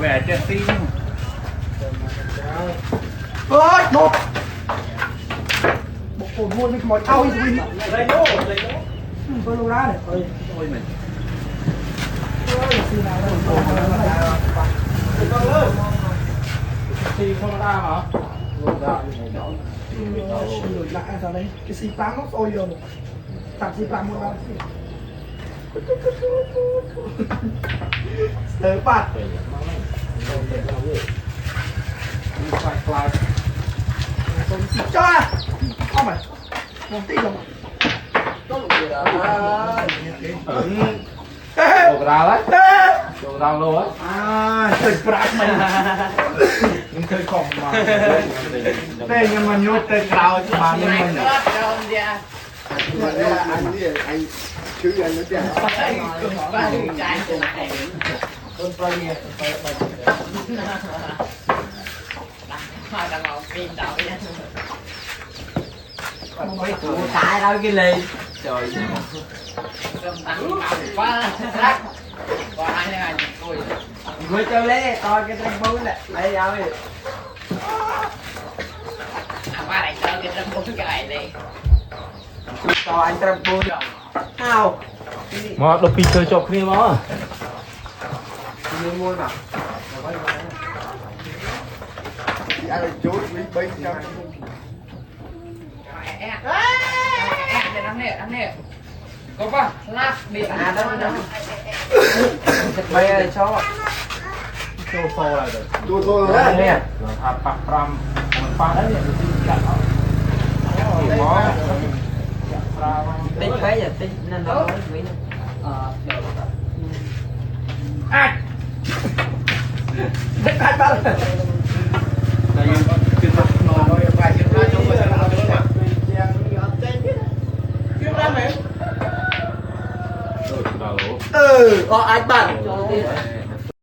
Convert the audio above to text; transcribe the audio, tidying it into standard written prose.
về chết tim ơi một bộ cồn mua mình mỏi thau đi lấy lỗ tôi lô ra này ơi mình xin nào xi không ra hả đổi lại sao đấy cái xì tám nó sôi rồi tạm xì tám một năm tới bạt tôi xịt cho không phải không tí đâu đồ ra đấy đồ ra luôn á tình bạc mình mình chơi còng mà đây nhưng mà nhốt tên cao chứ mà nhưng mình anh chứ anh nói chuyện con play nghe tại đâu cái ly trời người cho lấy coi cái trăng bún này đây ơi cho anh trăng bún nào mà đồ pizza chơi chọc kia mà đi mua nào anh là chú bị bệnh trong có không? Lát bị à đâu đâu bây giờ cho show show lại rồi tôi thôi đây đấy nè bạc ram pha đấy thì chặt nó có tính bây giờ tính nên đâu mấy đất hai ba lần đây cái mặt nó vài chiếc ra trong người là được mà rồi đào lỗ anh bạn